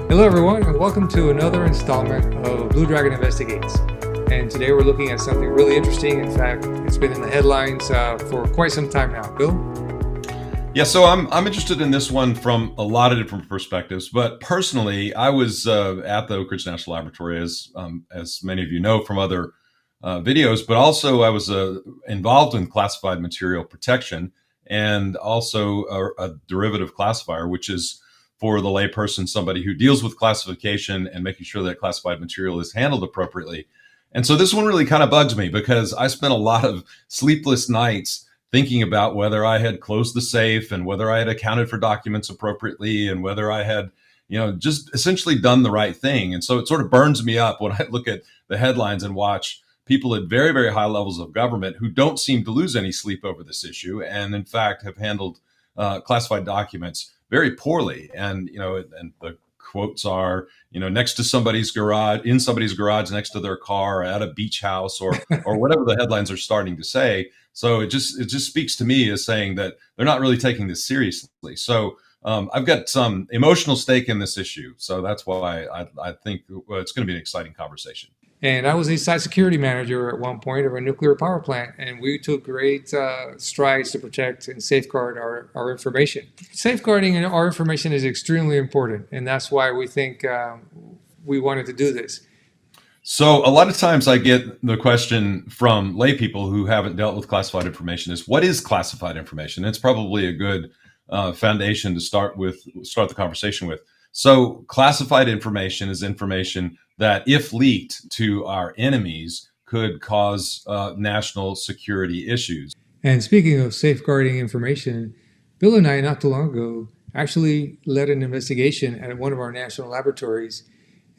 Hello everyone, and welcome to another installment of Blue Dragon Investigates. And today we're looking at something really interesting. In fact, it's been in the headlines for quite some time now. Bill? Yeah, so I'm interested in this one from a lot of different perspectives. But personally, I was at the Oak Ridge National Laboratory, as many of you know from other videos. But also, I was involved in classified material protection, and also a derivative classifier, which is for the layperson, somebody who deals with classification and making sure that classified material is handled appropriately. And so this one really kind of bugs me because I spent a lot of sleepless nights thinking about whether I had closed the safe and whether I had accounted for documents appropriately and whether I had, just essentially done the right thing. And so it sort of burns me up when I look at the headlines and watch people at very, very high levels of government who don't seem to lose any sleep over this issue and in fact have handled classified documents very poorly. And, and the quotes are, next to somebody's garage, in somebody's garage, next to their car, at a beach house, or whatever the headlines are starting to say. So it just speaks to me as saying that they're not really taking this seriously. So I've got some emotional stake in this issue. So that's why I think it's going to be an exciting conversation. And I was a site security manager at one point of a nuclear power plant, and we took great strides to protect and safeguard our information. Safeguarding our information is extremely important, and that's why we think we wanted to do this. So a lot of times I get the question from lay people who haven't dealt with classified information is, what is classified information? It's probably a good foundation to start the conversation with. So classified information is information that, if leaked to our enemies, could cause national security issues. And speaking of safeguarding information, Bill and I, not too long ago, actually led an investigation at one of our national laboratories.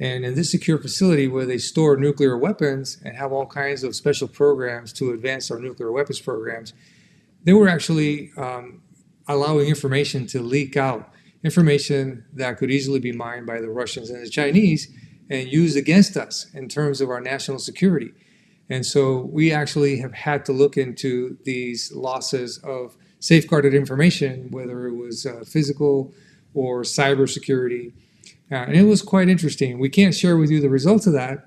And in this secure facility where they store nuclear weapons and have all kinds of special programs to advance our nuclear weapons programs, they were actually allowing information to leak out, information that could easily be mined by the Russians and the Chinese and used against us in terms of our national security. And so we actually have had to look into these losses of safeguarded information, whether it was physical or cybersecurity. And it was quite interesting. We can't share with you the results of that,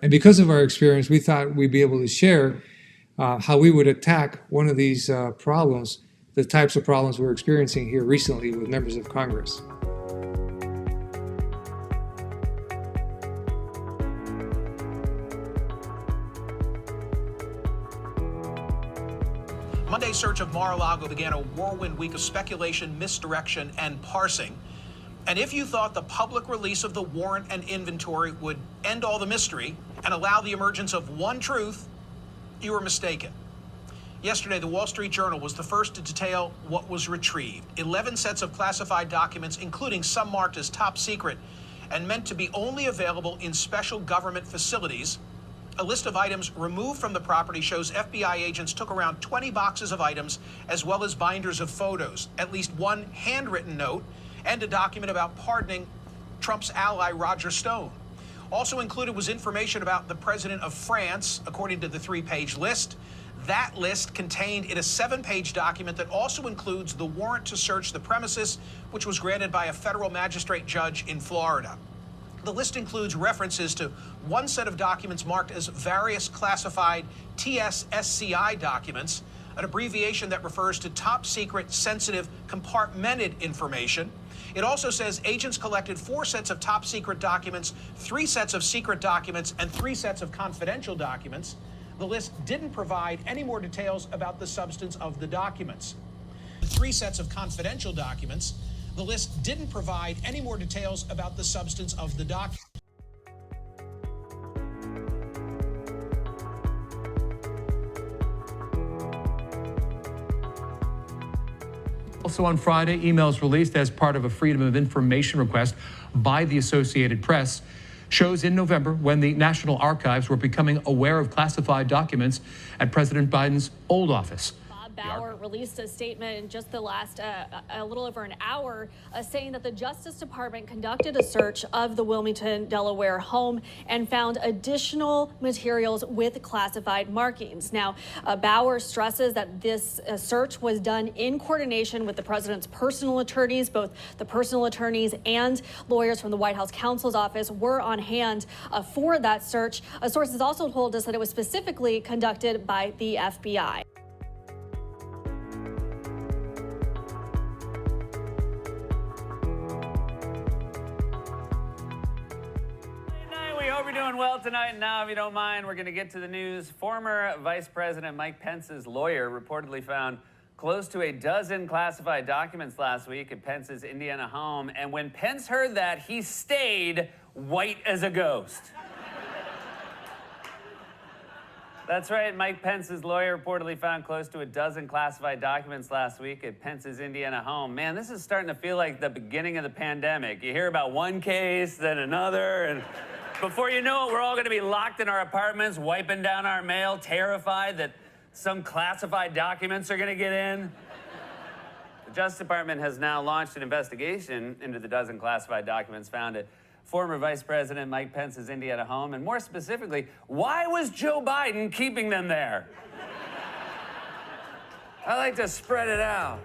and because of our experience, we thought we'd be able to share how we would attack one of these problems, the types of problems we're experiencing here recently with members of Congress. Monday's search of Mar-a-Lago began a whirlwind week of speculation, misdirection, and parsing. And if you thought the public release of the warrant and inventory would end all the mystery and allow the emergence of one truth, you were mistaken. Yesterday, the Wall Street Journal was the first to detail what was retrieved. 11 sets of classified documents, including some marked as top secret and meant to be only available in special government facilities. A list of items removed from the property shows FBI agents took around 20 boxes of items, as well as binders of photos, at least one handwritten note, and a document about pardoning Trump's ally, Roger Stone. Also included was information about the president of France, according to the 3-page list. That list contained in a 7-page document that also includes the warrant to search the premises, which was granted by a federal magistrate judge in Florida. The list includes references to one set of documents marked as various classified TSSCI documents, an abbreviation that refers to top secret, sensitive, compartmented information. It also says agents collected 4 sets of top secret documents, 3 sets of secret documents, and 3 sets of confidential documents. The list didn't provide any more details about the substance of the documents. 3 sets of confidential documents. The list didn't provide any more details about the substance of the document. Also on Friday, emails released as part of a Freedom of Information request by the Associated Press shows in November when the National Archives were becoming aware of classified documents at President Biden's old office. Bauer released a statement in just the last a little over an hour saying that the Justice Department conducted a search of the Wilmington, Delaware home and found additional materials with classified markings. Now, Bauer stresses that this search was done in coordination with the president's personal attorneys. Both the personal attorneys and lawyers from the White House counsel's office were on hand for that search. Sources also told us that it was specifically conducted by the FBI. We hope you're doing well tonight. Now, if you don't mind, we're going to get to the news. Former Vice President Mike Pence's lawyer reportedly found close to a dozen classified documents last week at Pence's Indiana home. And when Pence heard that, he stayed white as a ghost. That's right. Mike Pence's lawyer reportedly found close to a dozen classified documents last week at Pence's Indiana home. Man, this is starting to feel like the beginning of the pandemic. You hear about one case, then another, and before you know it, we're all going to be locked in our apartments, wiping down our mail, terrified that some classified documents are going to get in. The Justice Department has now launched an investigation into the dozen classified documents found at former Vice President Mike Pence's Indiana home, and more specifically, why was Joe Biden keeping them there? I like to spread it out.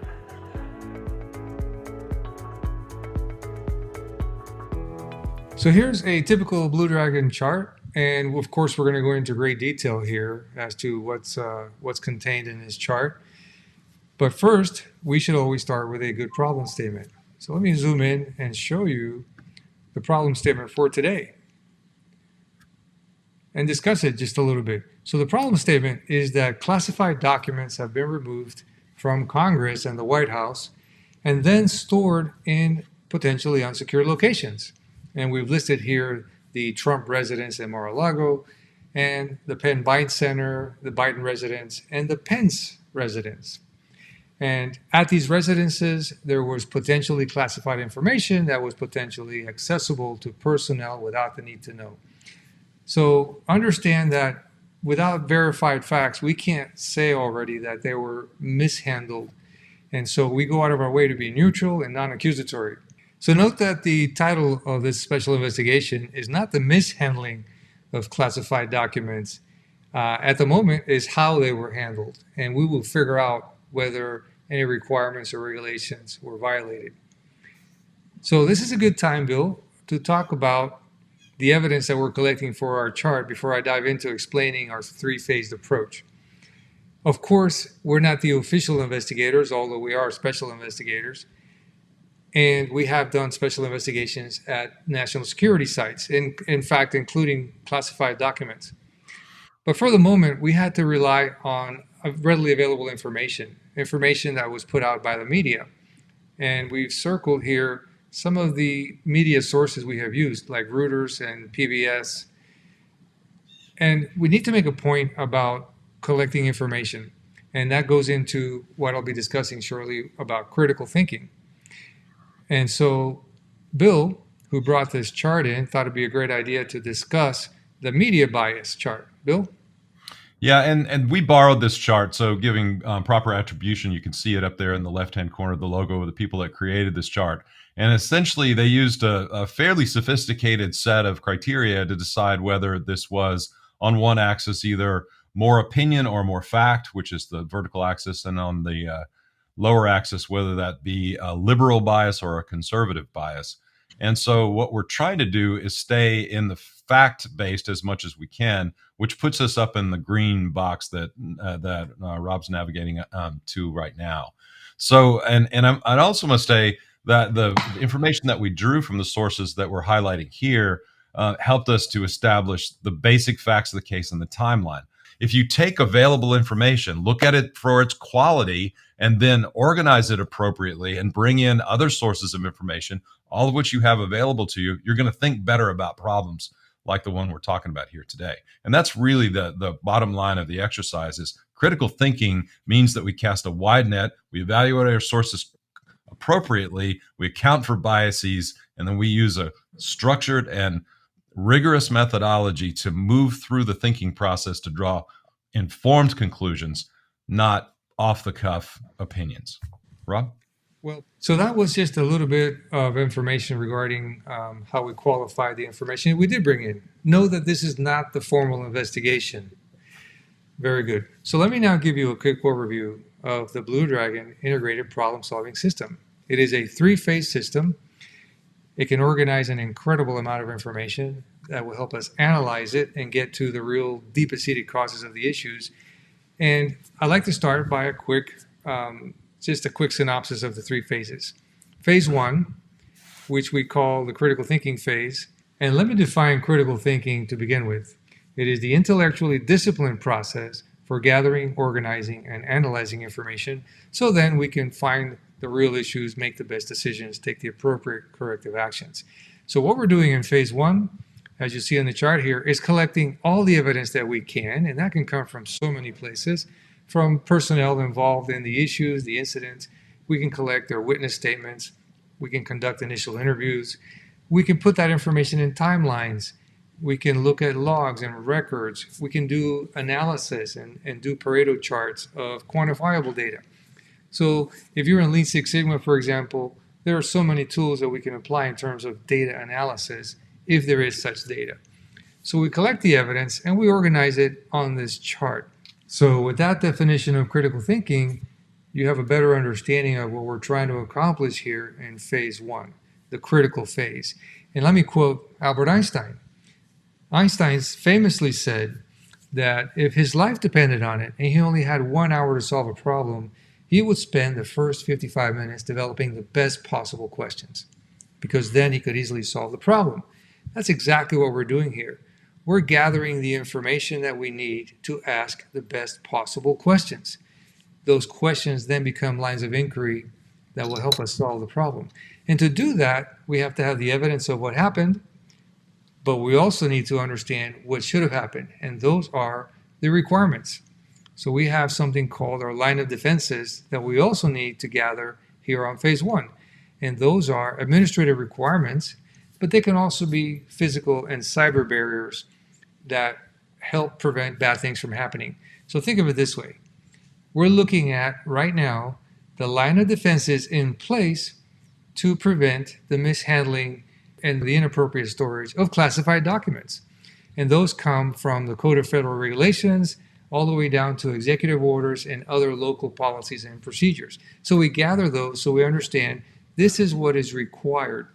So here's a typical Blue Dragon chart, and of course we're going to go into great detail here as to what's contained in this chart. But first, we should always start with a good problem statement. So let me zoom in and show you the problem statement for today and discuss it just a little bit. So the problem statement is that classified documents have been removed from Congress and the White House and then stored in potentially unsecured locations. And we've listed here the Trump residence in Mar-a-Lago and the Penn Biden Center, the Biden residence, and the Pence residence. And at these residences, there was potentially classified information that was potentially accessible to personnel without the need to know. So understand that without verified facts, we can't say already that they were mishandled. And so we go out of our way to be neutral and non-accusatory. So note that the title of this special investigation is not the mishandling of classified documents. At the moment is how they were handled. And we will figure out whether any requirements or regulations were violated. So this is a good time, Bill, to talk about the evidence that we're collecting for our chart before I dive into explaining our three-phased approach. Of course, we're not the official investigators, although we are special investigators. And we have done special investigations at national security sites, in fact, including classified documents. But for the moment, we had to rely on readily available information that was put out by the media. And we've circled here some of the media sources we have used, like Reuters and PBS. And we need to make a point about collecting information. And that goes into what I'll be discussing shortly about critical thinking. And so Bill, who brought this chart in, thought it'd be a great idea to discuss the media bias chart. Bill? Yeah, and we borrowed this chart, so giving proper attribution, you can see it up there in the left-hand corner of the logo of the people that created this chart. And essentially, they used a fairly sophisticated set of criteria to decide whether this was, on one axis, either more opinion or more fact, which is the vertical axis, and on the lower axis, whether that be a liberal bias or a conservative bias. And so what we're trying to do is stay in the fact-based as much as we can, which puts us up in the green box that Rob's navigating to right now. So, and I also must say that the information that we drew from the sources that we're highlighting here helped us to establish the basic facts of the case and the timeline. If you take available information, look at it for its quality, and then organize it appropriately and bring in other sources of information, all of which you have available to you, you're going to think better about problems like the one we're talking about here today. And that's really the bottom line of the exercise. Is critical thinking means that we cast a wide net, we evaluate our sources appropriately, we account for biases, and then we use a structured and rigorous methodology to move through the thinking process to draw informed conclusions, not off the cuff opinions. Rob? Well, so that was just a little bit of information regarding how we qualify the information we did bring in. Know that this is not the formal investigation. Very good. So let me now give you a quick overview of the Blue Dragon Integrated Problem-Solving System. It is a 3-phase system. It can organize an incredible amount of information that will help us analyze it and get to the real deepest-seated causes of the issues. And I'd like to start by a quick synopsis of the 3 phases. Phase 1, which we call the critical thinking phase. And let me define critical thinking to begin with. It is the intellectually disciplined process for gathering, organizing, and analyzing information, so then we can find the real issues, make the best decisions, take the appropriate corrective actions. So what we're doing in phase 1, as you see on the chart here, is collecting all the evidence that we can, and that can come from so many places, from personnel involved in the issues, the incidents. We can collect their witness statements. We can conduct initial interviews. We can put that information in timelines. We can look at logs and records. We can do analysis and do Pareto charts of quantifiable data. So if you're in Lean Six Sigma, for example, there are so many tools that we can apply in terms of data analysis if there is such data. So we collect the evidence and we organize it on this chart. So with that definition of critical thinking, you have a better understanding of what we're trying to accomplish here in phase 1, the critical phase. And let me quote Albert Einstein. Einstein famously said that if his life depended on it and he only had 1 hour to solve a problem, he would spend the first 55 minutes developing the best possible questions, because then he could easily solve the problem. That's exactly what we're doing here. We're gathering the information that we need to ask the best possible questions. Those questions then become lines of inquiry that will help us solve the problem. And to do that, we have to have the evidence of what happened, but we also need to understand what should have happened, and those are the requirements. So we have something called our line of defenses that we also need to gather here on phase 1. And those are administrative requirements, but they can also be physical and cyber barriers that help prevent bad things from happening. So think of it this way. We're looking at, right now, the line of defenses in place to prevent the mishandling and the inappropriate storage of classified documents. And those come from the Code of Federal Regulations all the way down to executive orders and other local policies and procedures. So we gather those so we understand this is what is required.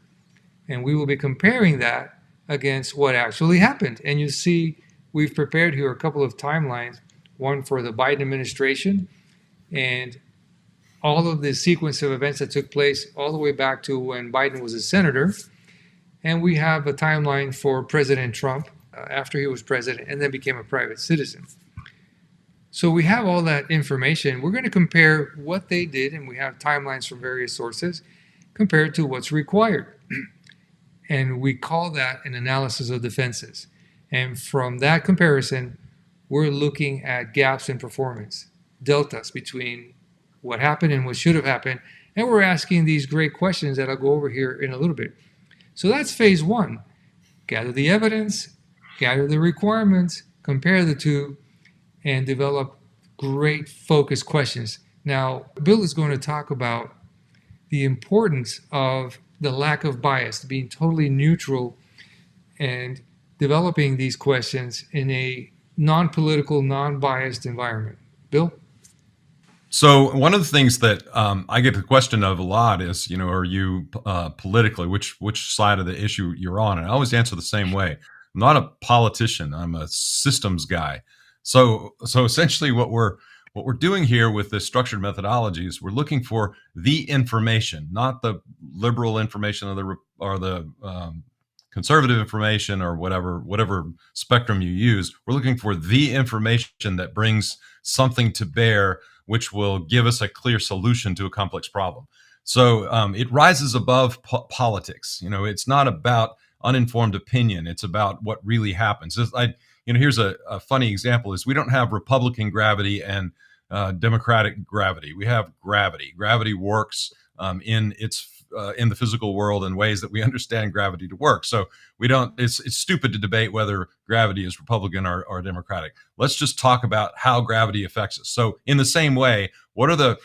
And we will be comparing that against what actually happened. And you see, we've prepared here a couple of timelines, one for the Biden administration and all of the sequence of events that took place all the way back to when Biden was a senator. And we have a timeline for President Trump after he was president and then became a private citizen. So we have all that information. We're going to compare what they did, and we have timelines from various sources, compared to what's required. And we call that an analysis of defenses. And from that comparison, we're looking at gaps in performance, deltas between what happened and what should have happened. And we're asking these great questions that I'll go over here in a little bit. So that's phase 1. Gather the evidence, gather the requirements, compare the two, and develop great focused questions. Now, Bill is going to talk about the importance of the lack of bias, being totally neutral and developing these questions in a non-political, non-biased environment. Bill? So one of the things that I get the question of a lot is, are you politically, which side of the issue you're on? And I always answer the same way. I'm not a politician. I'm a systems guy. So essentially what we're doing here with this structured methodology is we're looking for the information, not the liberal information or the conservative information or whatever spectrum you use. We're looking for the information that brings something to bear, which will give us a clear solution to a complex problem. So it rises above politics. It's not about uninformed opinion. It's about what really happens. Here's a funny example: is we don't have Republican gravity and Democratic gravity. We have gravity. Gravity works in the physical world in ways that we understand gravity to work. So we don't. It's stupid to debate whether gravity is Republican or Democratic. Let's just talk about how gravity affects us. So in the same way, What are the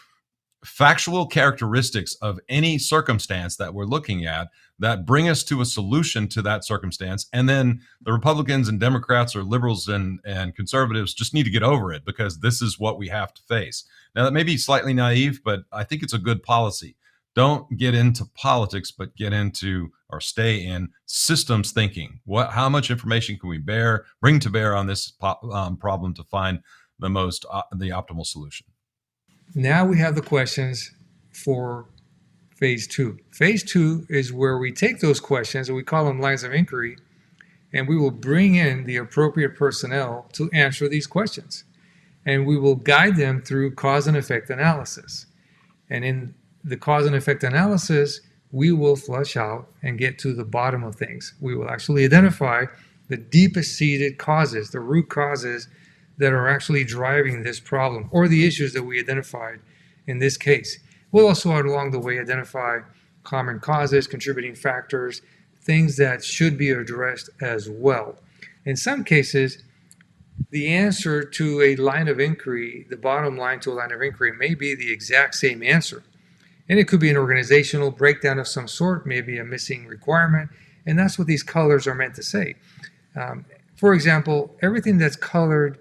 factual characteristics of any circumstance that we're looking at that bring us to a solution to that circumstance? And then the Republicans and Democrats or liberals and conservatives just need to get over it, because this is what we have to face. Now, that may be slightly naive, but I think it's a good policy. Don't get into politics, but get into or stay in systems thinking. How much information can we bring to bear on this problem to find the optimal solution? Now we have the questions for phase two. Phase two is where we take those questions, and we call them lines of inquiry, and we will bring in the appropriate personnel to answer these questions. And we will guide them through cause and effect analysis. And in the cause and effect analysis, we will flush out and get to the bottom of things. We will actually identify the deepest seated causes, the root causes that are actually driving this problem, or the issues that we identified in this case. We'll also, along the way, identify common causes, contributing factors, things that should be addressed as well. In some cases, the answer to a line of inquiry, the bottom line to a line of inquiry, may be the exact same answer. And it could be an organizational breakdown of some sort, maybe a missing requirement, and that's what these colors are meant to say. For example, everything that's colored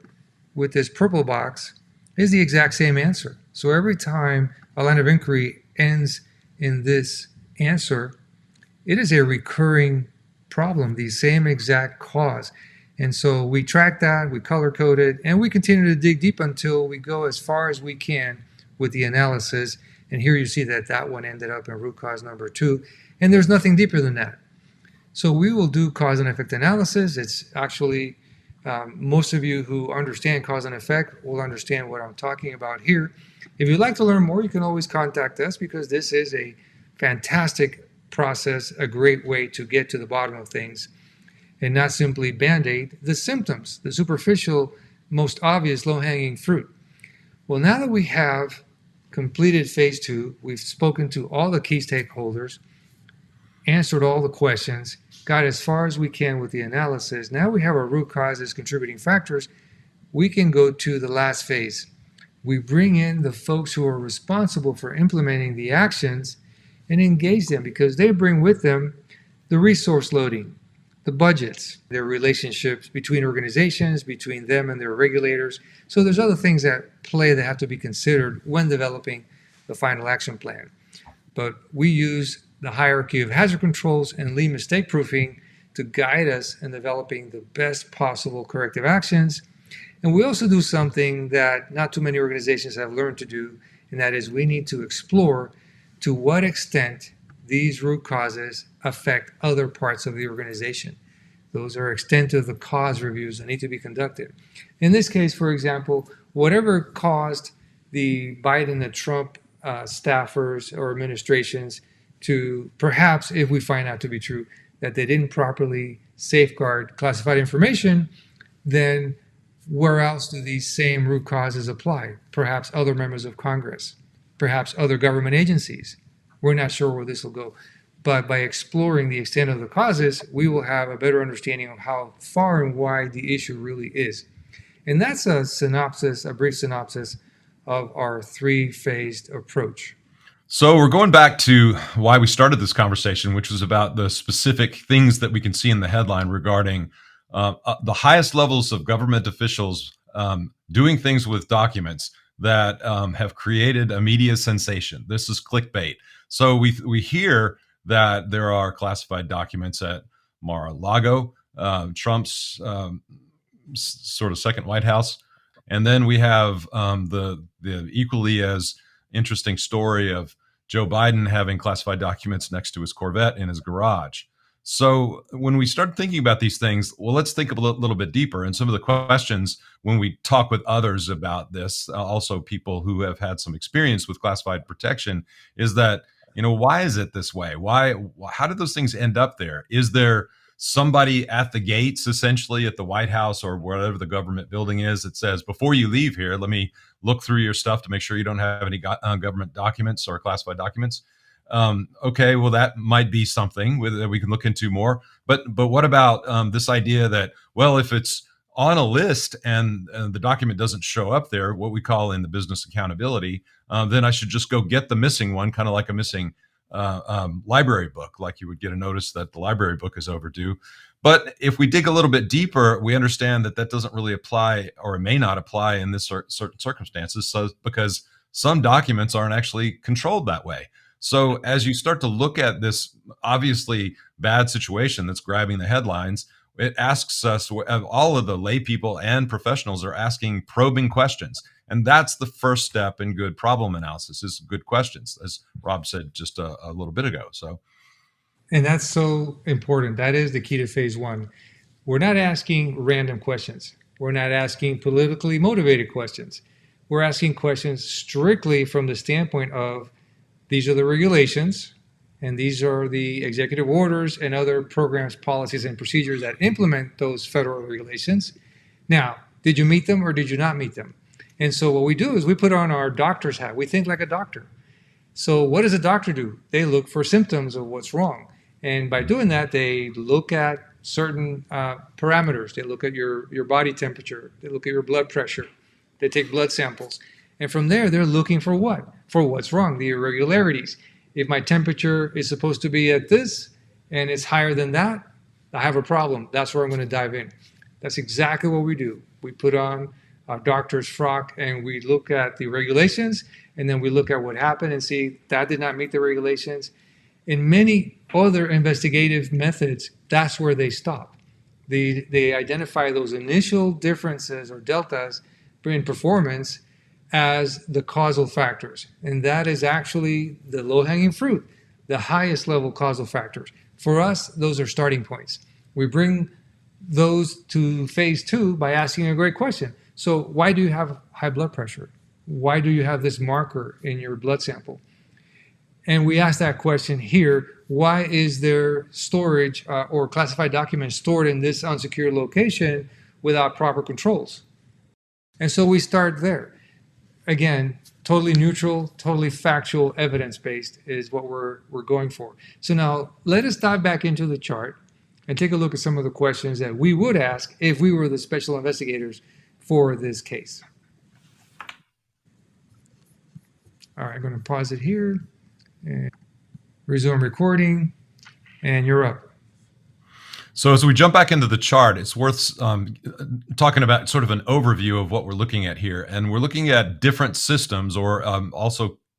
with this purple box is the exact same answer. So every time a line of inquiry ends in this answer, it is a recurring problem, the same exact cause. And so we track that, we color code it, and we continue to dig deep until we go as far as we can with the analysis. And here you see that one ended up in root cause number 2, and there's nothing deeper than that. So we will do cause and effect analysis. It's actually, most of you who understand cause and effect will understand what I'm talking about here. If you'd like to learn more, you can always contact us, because this is a fantastic process, a great way to get to the bottom of things and not simply band-aid the symptoms, the superficial, most obvious low-hanging fruit. Well, now that we have completed phase 2, we've spoken to all the key stakeholders, answered all the questions, got as far as we can with the analysis. Now we have our root causes, contributing factors. We can go to the last phase. We bring in the folks who are responsible for implementing the actions and engage them, because they bring with them the resource loading, the budgets, their relationships between organizations, between them and their regulators. So there's other things at play that have to be considered when developing the final action plan. But we use the hierarchy of hazard controls and lean mistake proofing to guide us in developing the best possible corrective actions. And we also do something that not too many organizations have learned to do, and that is we need to explore to what extent these root causes affect other parts of the organization. Those are extent of the cause reviews that need to be conducted. In this case, for example, whatever caused the Biden and Trump staffers or administrations to perhaps, if we find out to be true, that they didn't properly safeguard classified information, then where else do these same root causes apply? Perhaps other members of Congress, perhaps other government agencies. We're not sure where this will go. But by exploring the extent of the causes, we will have a better understanding of how far and wide the issue really is. And that's a synopsis, a brief synopsis of our 3-phased approach. So we're going back to why we started this conversation, which was about the specific things that we can see in the headline regarding the highest levels of government officials doing things with documents that have created a media sensation. This is clickbait. So we hear that there are classified documents at Mar-a-Lago, Trump's sort of second White House. And then we have the equally as interesting story of Joe Biden having classified documents next to his Corvette in his garage. So when we start thinking about these things, well, let's think a little bit deeper. And some of the questions when we talk with others about this, also people who have had some experience with classified protection, is that, why is it this way? How did those things end up there? Is there somebody at the gates, essentially at the White House or wherever the government building is, that says, before you leave here, let me look through your stuff to make sure you don't have any government documents or classified documents? Okay, well, that might be something that we can look into more. But what about this idea that, well, if it's on a list and the document doesn't show up there, what we call in the business accountability, then I should just go get the missing one, kind of like a missing library book, like you would get a notice that the library book is overdue. But if we dig a little bit deeper, we understand that that doesn't really apply, or it may not apply in this certain circumstances, so because some documents aren't actually controlled that way. So as you start to look at this obviously bad situation that's grabbing the headlines, it asks us, all of the lay people and professionals are asking probing questions. And that's the first step in good problem analysis, is good questions, as Rob said just a little bit ago. So, and that's so important. That is the key to phase one. We're not asking random questions. We're not asking politically motivated questions. We're asking questions strictly from the standpoint of, these are the regulations, and these are the executive orders and other programs, policies, and procedures that implement those federal regulations. Now, did you meet them or did you not meet them? And so what we do is we put on our doctor's hat. We think like a doctor. So what does a doctor do? They look for symptoms of what's wrong. And by doing that, they look at certain parameters. They look at your body temperature. They look at your blood pressure. They take blood samples. And from there, they're looking for what? For what's wrong, the irregularities. If my temperature is supposed to be at this and it's higher than that, I have a problem. That's where I'm going to dive in. That's exactly what we do. We put on our doctor's frock and we look at the regulations, and then we look at what happened and see that did not meet the regulations. In many other investigative methods, that's where they stop. They identify those initial differences or deltas in performance as the causal factors. And that is actually the low-hanging fruit, the highest level causal factors. For us, those are starting points. We bring those to phase two by asking a great question. So why do you have high blood pressure? Why do you have this marker in your blood sample? And we ask that question here, why is there storage or classified documents stored in this unsecured location without proper controls? And so we start there. Again, totally neutral, totally factual, evidence-based is what we're going for. So now let us dive back into the chart and take a look at some of the questions that we would ask if we were the special investigators for this case. All right, I'm going to pause it here and resume recording, and you're up. So as we jump back into the chart, it's worth talking about sort of an overview of what we're looking at here. And we're looking at different systems, or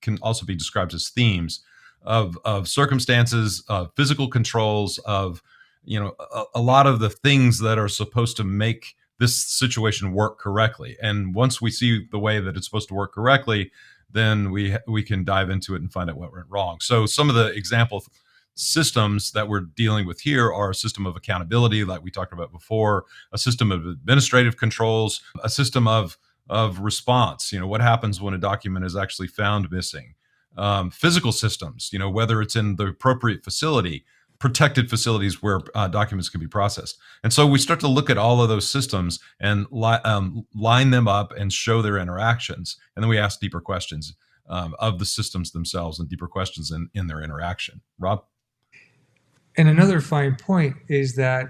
can also be described as themes of circumstances, physical controls, of a lot of the things that are supposed to make this situation work correctly. And once we see the way that it's supposed to work correctly, then we can dive into it and find out what went wrong. So some of the example systems that we're dealing with here are a system of accountability, like we talked about before, a system of administrative controls, a system of response. What happens when a document is actually found missing? Physical systems, whether it's in the appropriate facility, protected facilities where documents can be processed. And so we start to look at all of those systems and line them up and show their interactions. And then we ask deeper questions of the systems themselves and deeper questions in their interaction. Rob? And another fine point is that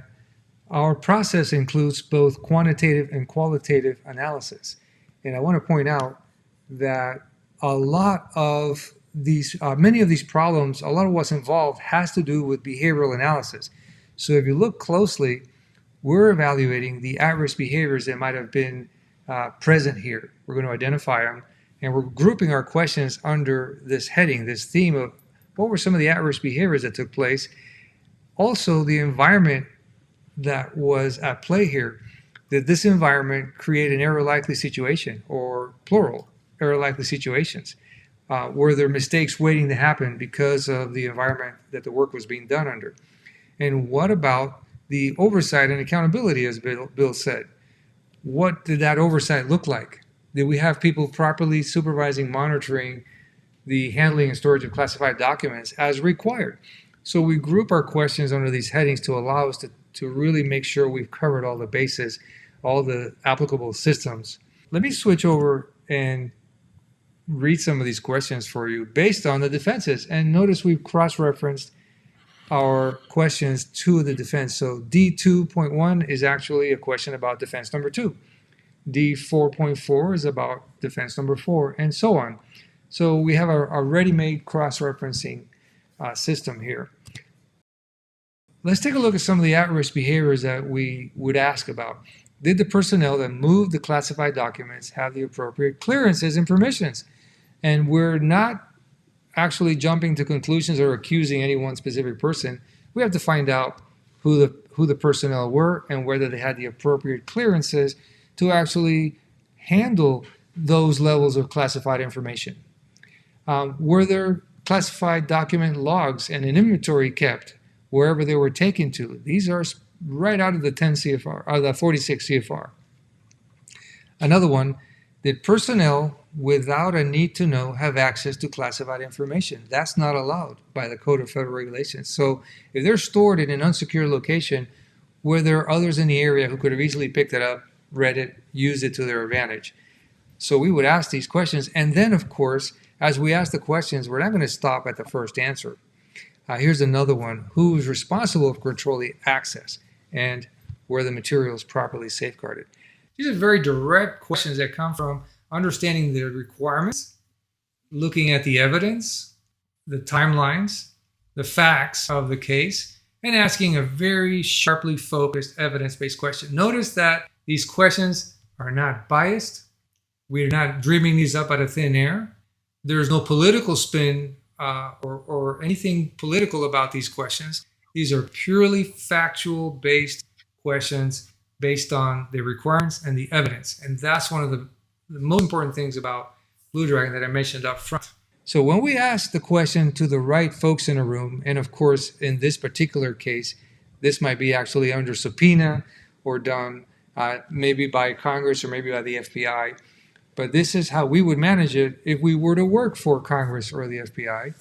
our process includes both quantitative and qualitative analysis. And I want to point out that a lot of these, many of these problems, a lot of what's involved has to do with behavioral analysis. So if you look closely, we're evaluating the at-risk behaviors that might have been present here. We're going to identify them, and we're grouping our questions under this heading, this theme of what were some of the at-risk behaviors that took place. Also, the environment that was at play here. Did this environment create an error-likely situation, or plural, error-likely situations? Were there mistakes waiting to happen because of the environment that the work was being done under? And what about the oversight and accountability, as Bill said? What did that oversight look like? Did we have people properly supervising, monitoring the handling and storage of classified documents as required? So we group our questions under these headings to allow us to really make sure we've covered all the bases, all the applicable systems. Let me switch over and read some of these questions for you based on the defenses. And notice we've cross-referenced our questions to the defense. So D2.1 is actually a question about defense number 2. D4.4 is about defense number 4, and so on. So we have a ready-made cross-referencing system here. Let's take a look at some of the at-risk behaviors that we would ask about. Did the personnel that moved the classified documents have the appropriate clearances and permissions? And we're not actually jumping to conclusions or accusing any one specific person. We have to find out who the personnel were and whether they had the appropriate clearances to actually handle those levels of classified information. Were there classified document logs and an inventory kept wherever they were taken to? These are right out of the 10 CFR, or the 46 CFR. Another one, did personnel without a need to know have access to classified information? That's not allowed by the Code of Federal Regulations. So if they're stored in an unsecured location, were there others in the area who could have easily picked it up, read it, used it to their advantage? So we would ask these questions. And then, of course, as we ask the questions, we're not going to stop at the first answer. Here's another one. Who is responsible for controlling access and were the materials properly safeguarded? These are very direct questions that come from understanding the requirements, looking at the evidence, the timelines, the facts of the case, and asking a very sharply focused evidence-based question. Notice that these questions are not biased. We're not dreaming these up out of thin air. There's no political spin or anything political about these questions. These are purely factual-based questions based on the requirements and the evidence. And that's one of the most important things about Blue Dragon that I mentioned up front. So when we ask the question to the right folks in a room, and of course, in this particular case, this might be actually under subpoena or done maybe by Congress or maybe by the FBI, but this is how we would manage it if we were to work for Congress or the FBI.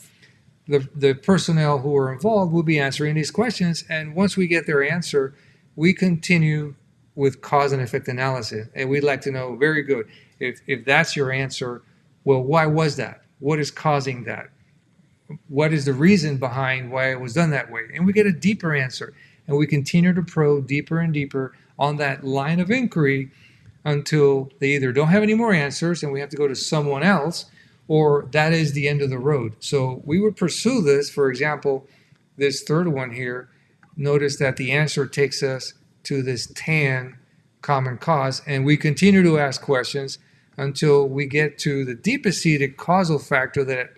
The personnel who are involved will be answering these questions, and once we get their answer, we continue with cause and effect analysis. And we'd like to know, very good, if that's your answer, well, why was that? What is causing that? What is the reason behind why it was done that way? And we get a deeper answer. And we continue to probe deeper and deeper on that line of inquiry until they either don't have any more answers and we have to go to someone else, or that is the end of the road. So we would pursue this. For example, this third one here, notice that the answer takes us to this TAN common cause, and we continue to ask questions until we get to the deepest seated causal factor that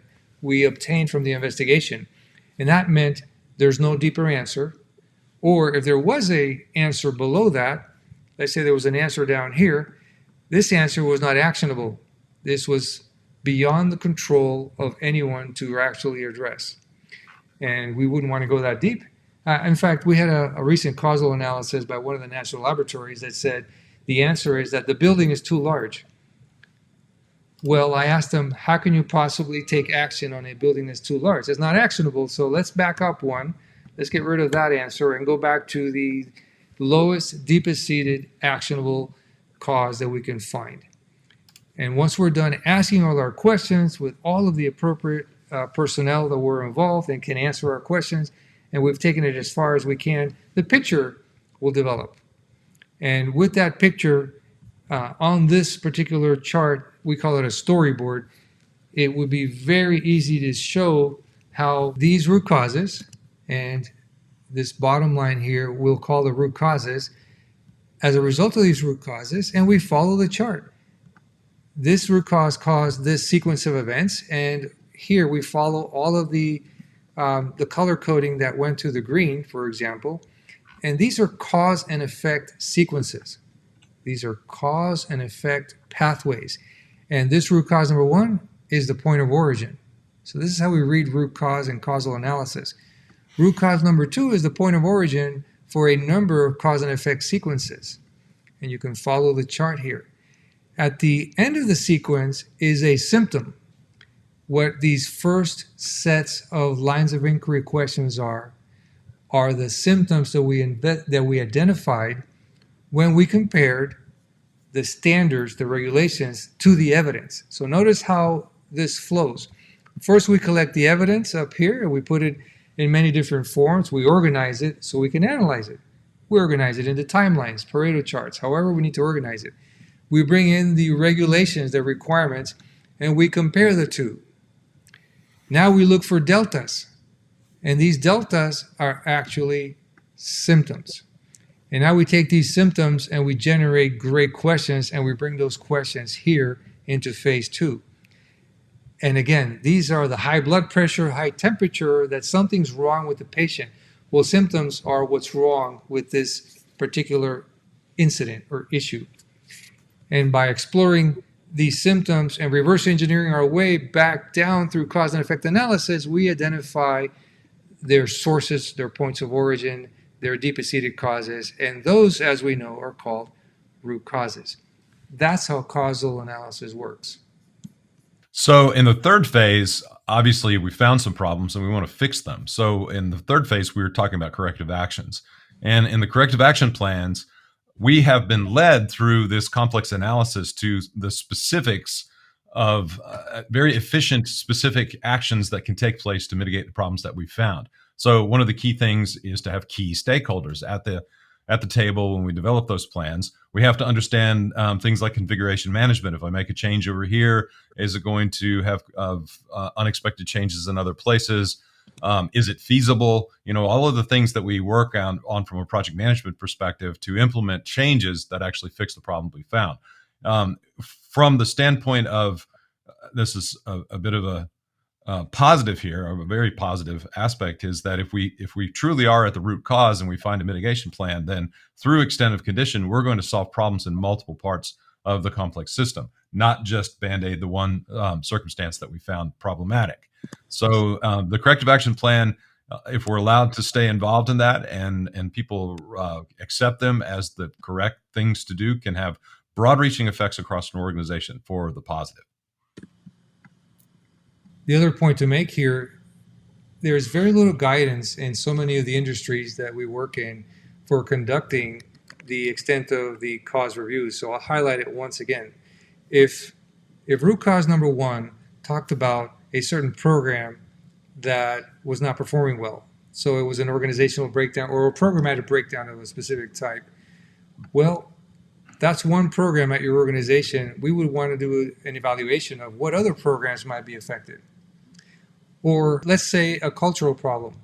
we obtained from the investigation. And that meant there's no deeper answer, or if there was an answer below that, let's say there was an answer down here, this answer was not actionable. This was beyond the control of anyone to actually address. And we wouldn't want to go that deep. In fact, we had a recent causal analysis by one of the national laboratories that said the answer is that the building is too large. Well, I asked them, how can you possibly take action on a building that's too large? It's not actionable, so let's back up one. Let's get rid of that answer and go back to the lowest, deepest seated actionable cause that we can find. And once we're done asking all our questions with all of the appropriate personnel that were involved and can answer our questions, and we've taken it as far as we can, the picture will develop. And with that picture, on this particular chart, we call it a storyboard, it would be very easy to show how these root causes, and this bottom line here we'll call the root causes, as a result of these root causes, and we follow the chart. This root cause caused this sequence of events, and here we follow all of the color coding that went to the green, for example, and these are cause and effect sequences. These are cause and effect pathways. And this root cause number one is the point of origin. So this is how we read root cause and causal analysis. Root cause number two is the point of origin for a number of cause and effect sequences. And you can follow the chart here. At the end of the sequence is a symptom. What these first sets of lines of inquiry questions are the symptoms that we identified when we compared the standards, the regulations, to the evidence. So notice how this flows. First, we collect the evidence up here, and we put it in many different forms. We organize it so we can analyze it. We organize it into timelines, Pareto charts, however we need to organize it. We bring in the regulations, the requirements, and we compare the two. Now we look for deltas, and these deltas are actually symptoms. And now we take these symptoms and we generate great questions, and we bring those questions here into phase 2. And again, these are the high blood pressure, high temperature, that something's wrong with the patient. Well, symptoms are what's wrong with this particular incident or issue. And by exploring these symptoms and reverse engineering our way back down through cause and effect analysis, we identify their sources, their points of origin, their deep-seated causes, and those, as we know, are called root causes. That's how causal analysis works. So in the third phase, obviously we found some problems and we want to fix them. So in the third phase, we were talking about corrective actions. And in the corrective action plans, we have been led through this complex analysis to the specifics of very efficient, specific actions that can take place to mitigate the problems that we found. So one of the key things is to have key stakeholders at the table when we develop those plans. We have to understand things like configuration management. If I make a change over here, is it going to have unexpected changes in other places? Is it feasible? All of the things that we work on from a project management perspective to implement changes that actually fix the problem we found. From the standpoint of, this is a bit of a positive here, a very positive aspect, is that if we truly are at the root cause and we find a mitigation plan, then through extent of condition, we're going to solve problems in multiple parts of the complex system, not just Band-Aid the one circumstance that we found problematic. So the corrective action plan, if we're allowed to stay involved in that and people accept them as the correct things to do, can have broad-reaching effects across an organization for the positive. The other point to make here, there's very little guidance in so many of the industries that we work in for conducting the extent of the cause reviews. So I'll highlight it once again. If root cause number 1 talked about a certain program that was not performing well, so it was an organizational breakdown or a programmatic breakdown of a specific type, well, that's one program at your organization. We would want to do an evaluation of what other programs might be affected. Or let's say a cultural problem,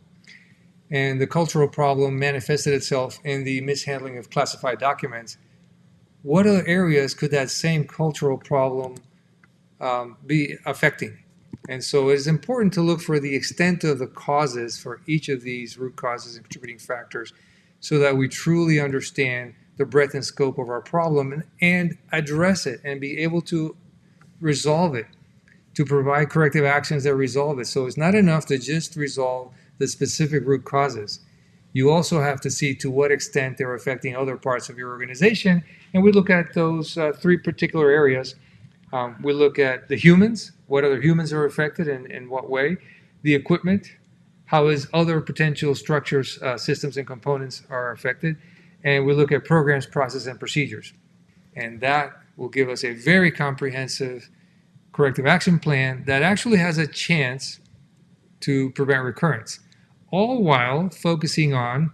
and the cultural problem manifested itself in the mishandling of classified documents. What other areas could that same cultural problem be affecting? And so it is important to look for the extent of the causes for each of these root causes and contributing factors so that we truly understand the breadth and scope of our problem and address it and be able to resolve it, to provide corrective actions that resolve it. So it's not enough to just resolve the specific root causes. You also have to see to what extent they're affecting other parts of your organization. And we look at those 3 particular areas. We look at the humans, what other humans are affected and in what way, the equipment, how is other potential structures, systems, and components are affected, and we look at programs, process, and procedures. And that will give us a very comprehensive corrective action plan that actually has a chance to prevent recurrence, all while focusing on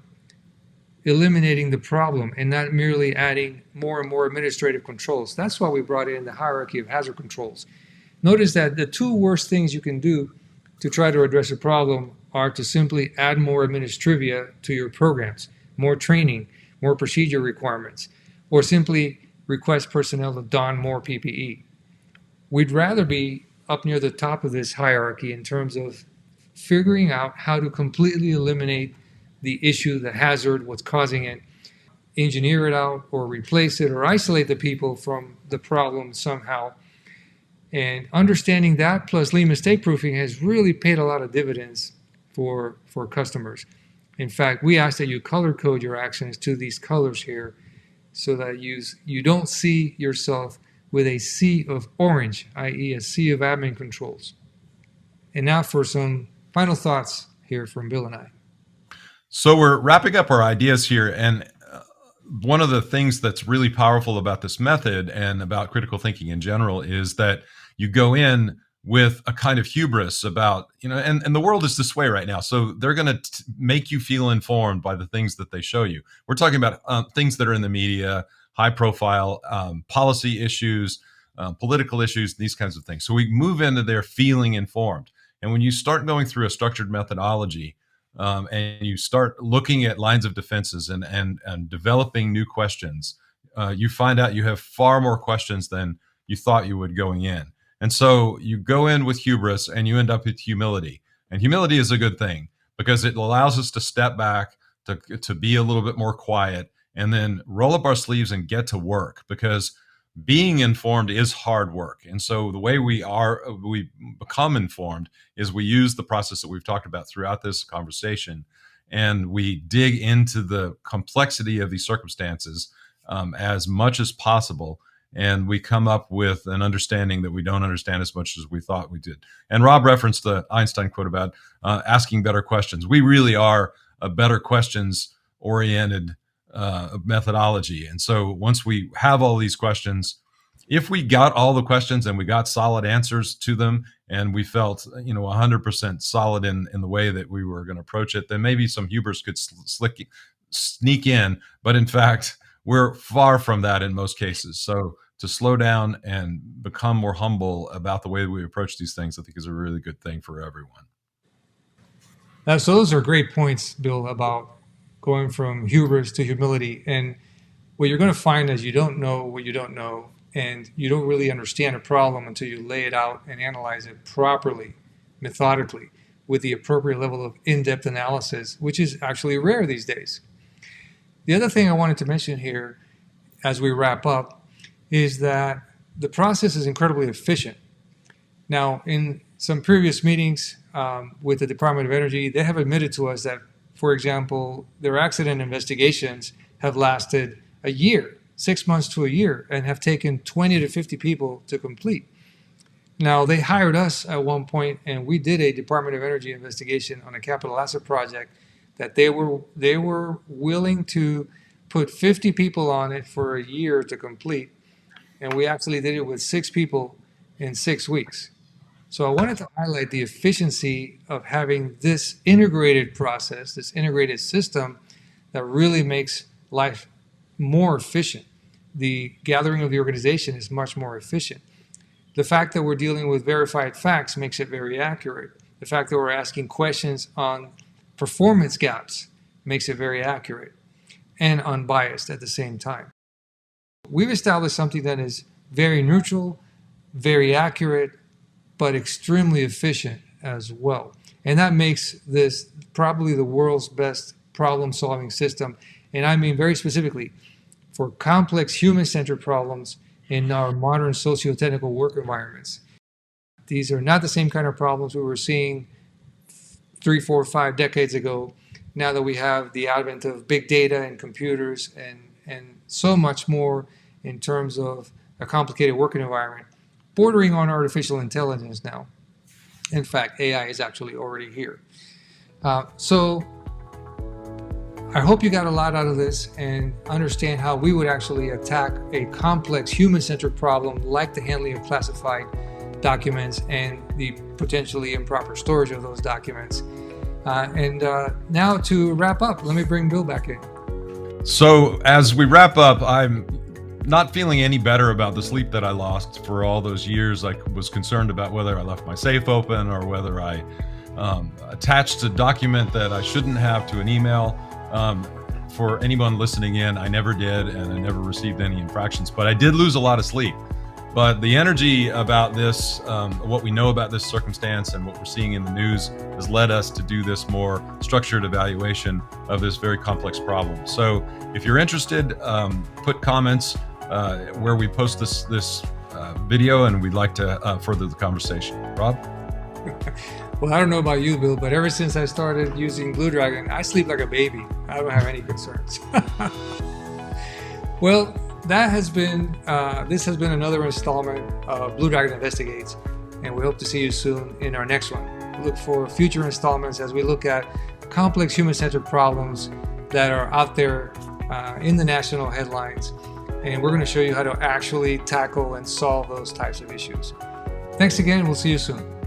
eliminating the problem and not merely adding more and more administrative controls. That's why we brought in the hierarchy of hazard controls. Notice that the 2 worst things you can do to try to address a problem are to simply add more administrivia to your programs, more training, more procedure requirements, or simply request personnel to don more PPE. We'd rather be up near the top of this hierarchy in terms of figuring out how to completely eliminate the issue, the hazard, what's causing it, engineer it out or replace it or isolate the people from the problem somehow. And understanding that plus lean mistake proofing has really paid a lot of dividends for customers. In fact, we ask that you color code your actions to these colors here so that you don't see yourself with a sea of orange, i.e. a sea of admin controls. And now for some final thoughts here from Bill and I. So we're wrapping up our ideas here, and one of the things that's really powerful about this method and about critical thinking in general is that you go in with a kind of hubris about, and the world is this way right now. So they're going to make you feel informed by the things that they show you. We're talking about things that are in the media, high profile policy issues, political issues, these kinds of things. So we move into there feeling informed. And when you start going through a structured methodology and you start looking at lines of defenses and developing new questions, you find out you have far more questions than you thought you would going in. And so you go in with hubris and you end up with humility. And humility is a good thing because it allows us to step back, to be a little bit more quiet, and then roll up our sleeves and get to work, because being informed is hard work. And so the way we become informed is we use the process that we've talked about throughout this conversation, and we dig into the complexity of these circumstances as much as possible. And we come up with an understanding that we don't understand as much as we thought we did. And Rob referenced the Einstein quote about asking better questions. We really are a better questions oriented methodology. And so once we have all these questions, if we got all the questions and we got solid answers to them, and we felt 100% solid in the way that we were going to approach it, then maybe some hubris could sneak in. But in fact, we're far from that in most cases. So to slow down and become more humble about the way we approach these things, I think is a really good thing for everyone. So those are great points, Bill, about going from hubris to humility. And what you're going to find is you don't know what you don't know, and you don't really understand a problem until you lay it out and analyze it properly, methodically, with the appropriate level of in-depth analysis, which is actually rare these days. The other thing I wanted to mention here as we wrap up is that the process is incredibly efficient. Now, in some previous meetings with the Department of Energy, they have admitted to us that, for example, their accident investigations have lasted a year, 6 months to a year, and have taken 20 to 50 people to complete. Now, they hired us at one point, and we did a Department of Energy investigation on a capital asset project that they were willing to put 50 people on it for a year to complete. And we actually did it with 6 people in 6 weeks. So I wanted to highlight the efficiency of having this integrated process, this integrated system that really makes life more efficient. The gathering of the organization is much more efficient. The fact that we're dealing with verified facts makes it very accurate. The fact that we're asking questions on performance gaps makes it very accurate and unbiased at the same time. We've established something that is very neutral, very accurate, but extremely efficient as well. And that makes this probably the world's best problem-solving system. And I mean very specifically for complex human-centered problems in our modern socio-technical work environments. These are not the same kind of problems we were seeing 3, 4, 5 decades ago, now that we have the advent of big data and computers and so much more in terms of a complicated working environment, bordering on artificial intelligence now. In fact, AI is actually already here. So I hope you got a lot out of this and understand how we would actually attack a complex human-centered problem like the handling of classified documents and the potentially improper storage of those documents. Now to wrap up, let me bring Bill back in. So as we wrap up, I'm not feeling any better about the sleep that I lost for all those years. I was concerned about whether I left my safe open or whether I attached a document that I shouldn't have to an email. For anyone listening in, I never did, and I never received any infractions, but I did lose a lot of sleep. But the energy about this, what we know about this circumstance and what we're seeing in the news has led us to do this more structured evaluation of this very complex problem. So if you're interested, put comments where we post this video, and we'd like to further the conversation. Rob? Well, I don't know about you, Bill, but ever since I started using Blue Dragon, I sleep like a baby. I don't have any concerns. Well, this has been another installment of Blue Dragon Investigates, and we hope to see you soon in our next one. Look for future installments as we look at complex human-centered problems that are out there in the national headlines, and we're going to show you how to actually tackle and solve those types of issues. Thanks again. We'll see you soon.